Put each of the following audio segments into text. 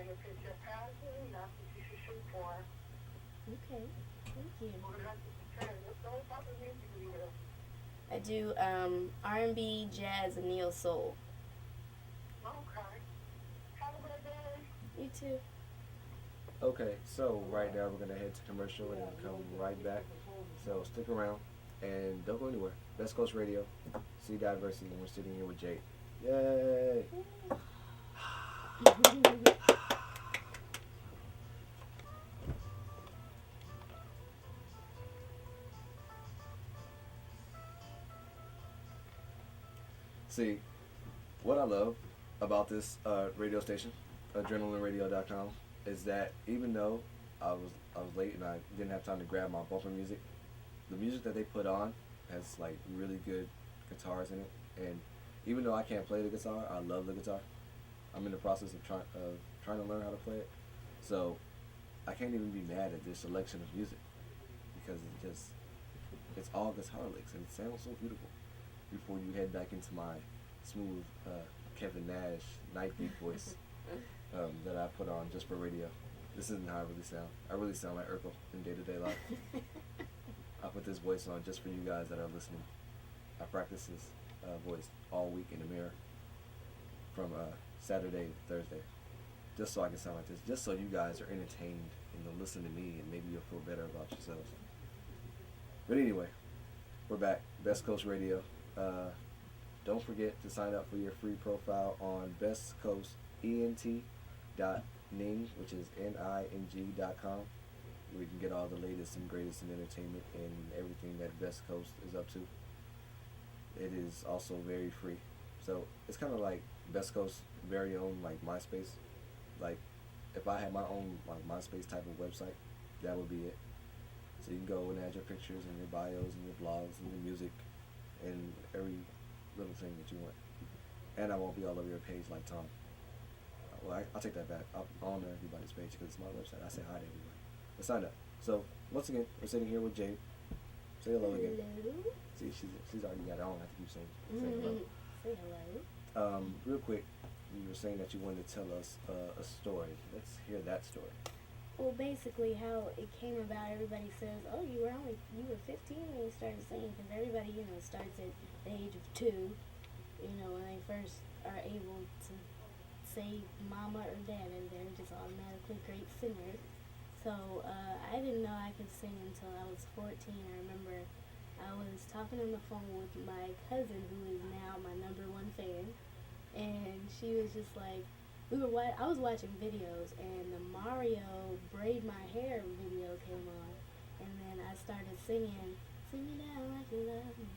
if it's your passion, that's what you should shoot for. Okay, thank you. 100%. What type of music do you do? I do R&B, jazz, and neo soul. Okay. Have a great day. You too. Okay, so right now we're gonna head to commercial and then come right back. So stick around and don't go anywhere. Best Coast Radio, see diversity, and we're sitting here with Jade. Yay! See, what I love about this radio station, AdrenalineRadio.com, is that even though I was late and I didn't have time to grab my bumper music, the music that they put on has like really good guitars in it, and even though I can't play the guitar, I love the guitar. I'm in the process of trying to learn how to play it, so I can't even be mad at this selection of music because it's all guitar licks and it sounds so beautiful. Before you head back into my smooth Kevin Nash night beat voice that I put on just for radio. This isn't how I really sound. I really sound like Urkel in day-to-day life. I put this voice on just for you guys that are listening. I practice this voice all week in the mirror from Saturday to Thursday, just so I can sound like this, just so you guys are entertained and you'll listen to me and maybe you'll feel better about yourselves. But anyway, we're back. Best Coast Radio. Don't forget to sign up for your free profile on bestcoastent.ning, which is ning.com, where you can get all the latest and greatest in entertainment and everything that Best Coast is up to. It is also very free. So it's kind of like Best Coast's very own like MySpace. Like if I had my own like MySpace type of website, that would be it. So you can go and add your pictures and your bios and your blogs and your music and every little thing that you want. And I won't be all over your page like Tom. Well, I'll take that back. I'll honor everybody's page because it's my website. I say hi to everybody. But sign up. So once again, we're sitting here with Jade. Say hello again. Hello. See, she's already got it. I don't have to keep saying hello. Say hello. Real quick, you were saying that you wanted to tell us a story. Let's hear that story. Well, basically, how it came about, everybody says, "Oh, you were 15 when you started singing," because everybody, starts at the age of 2, when they first are able to say mama or dad, and they're just automatically great singers. So I didn't know I could sing until I was 14. I remember I was talking on the phone with my cousin, who is now my #1 fan, and she was just like, I was watching videos, and the Mario Braid My Hair video came on, and then I started singing, "Sing Me Down Like You Love Me,"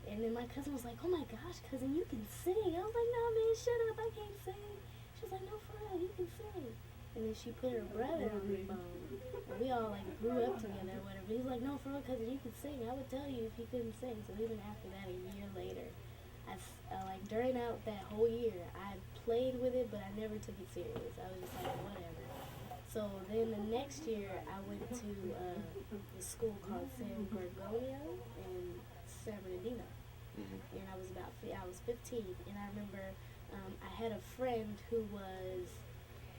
and then my cousin was like, "Oh my gosh, cousin, you can sing." I was like, "No, man, shut up, I can't sing." She was like, "No, for real, you can sing." And then she put her brother on the phone, and we all like grew up together or whatever. He's like, "No, for real, cousin, you can sing. I would tell you if you couldn't sing." So even after that, a year later, during out that whole year, I played with it, but I never took it serious. I was just like, whatever. So then the next year, I went to the school called San Gorgonio in San Bernardino, and I was 15, and I remember I had a friend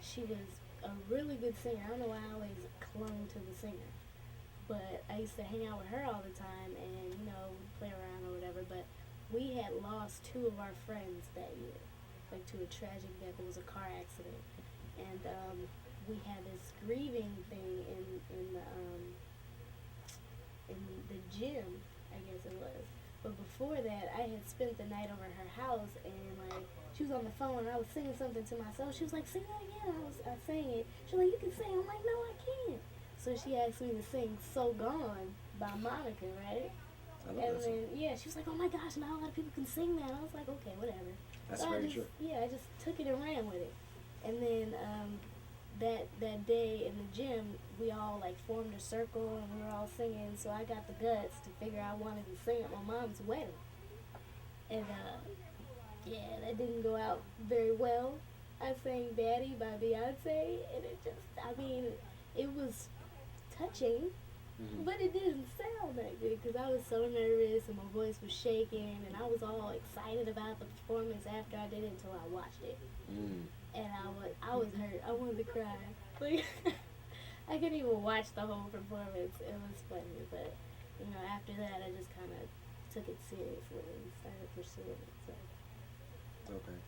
she was a really good singer. I don't know why I always clung to the singer, but I used to hang out with her all the time, and play around or whatever. But we had lost 2 of our friends that year, like to a tragic death. It was a car accident, and we had this grieving thing in the gym, I guess it was. But before that, I had spent the night over her house, and she was on the phone, and I was singing something to myself. She was like, "Sing that again." I sang it. She was like, "You can sing." I'm like, "No, I can't." So she asked me to sing "So Gone" by Monica, right? I love And that song. then, yeah, she was like, "Oh my gosh, not a lot of people can sing that." I was like, "Okay, whatever." That's So very true. I just took it and ran with it. And then that day in the gym, we all formed a circle and we were all singing. So I got the guts to figure I wanted to sing at my mom's wedding. And that didn't go out very well. I sang "Daddy" by Beyonce, and it was touching. But it didn't sound that good because I was so nervous and my voice was shaking, and I was all excited about the performance after I did it until I watched it. and I was hurt. I wanted to cry. Like I couldn't even watch the whole performance. It was funny, but you know, after that, I just kind of took it seriously and started pursuing it. So. Okay.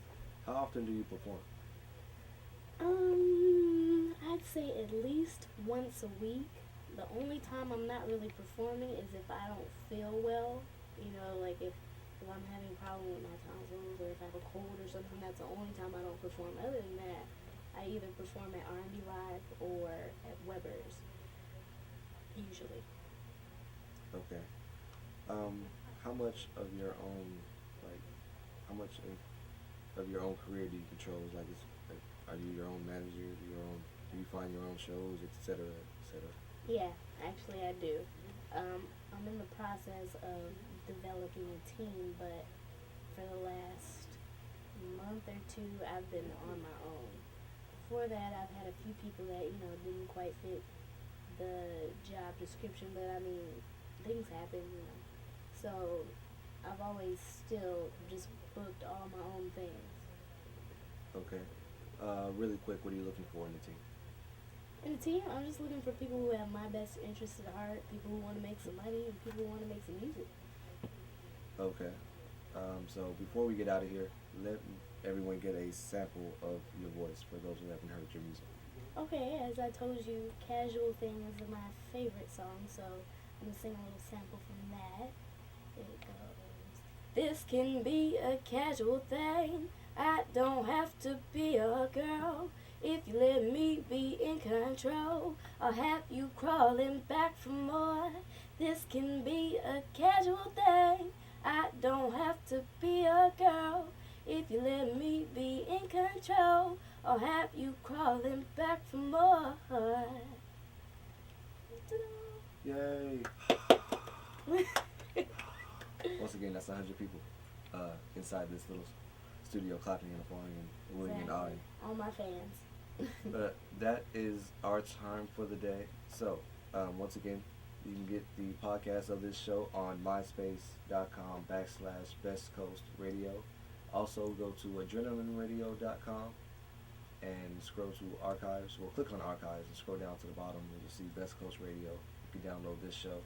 How often do you perform? I'd say at least once a week. The only time I'm not really performing is if I don't feel well. You know, like if I'm having a problem with my tonsils or if I have a cold or something, that's the only time I don't perform. Other than that, I either perform at R&B Live or at Weber's, usually. Okay. How much of your own, like, how much of your own career do you control? Like, are you your own manager? Do you find your own shows, etc., etc.? Yeah, actually I do. I'm in the process of developing a team, but for the last month or two, I've been on my own. Before that, I've had a few people that, you know, didn't quite fit the job description, but I mean, things happen, you know. So, I've always still just booked all my own things. Okay. Really quick, what are you looking for in the team? In the team, I'm just looking for people who have my best interests at heart, people who want to make some money, and people who want to make some music. Okay. So before we get out of here, let everyone get a sample of your voice for those who haven't heard your music. Okay, as I told you, Casual Thing is my favorite song, so I'm going to sing a little sample from that. Here it goes. This can be a casual thing. I don't have to be a girl. If you let me be in control, I'll have you crawling back for more. This can be a casual thing. I don't have to be a girl. If you let me be in control, I'll have you crawling back for more. Yay! Once again, that's 100 people inside this little studio clapping and applauding and wooing and Exactly. eyeing. All my fans. That is our time for the day. So, once again, you can get the podcast of this show on myspace.com/Best Coast Radio. Also, go to adrenalineradio.com and scroll to archives. Well, click on archives and scroll down to the bottom and you'll see Best Coast Radio. You can download this show.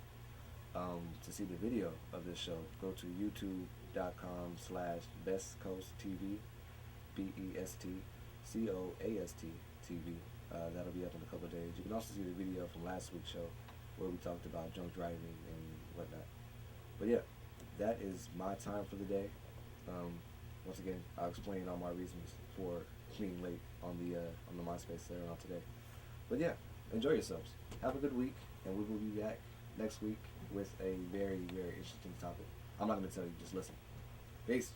To see the video of this show, go to youtube.com/Best Coast TV, BESTCOAST TV. That'll be up in a couple of days. You can also see the video from last week's show where we talked about drunk driving and whatnot. But yeah, that is my time for the day. Once again, I'll explain all my reasons for being late on the MySpace there on today. But yeah, enjoy yourselves. Have a good week, and we will be back next week with a very, very interesting topic. I'm not going to tell you, just listen. Peace.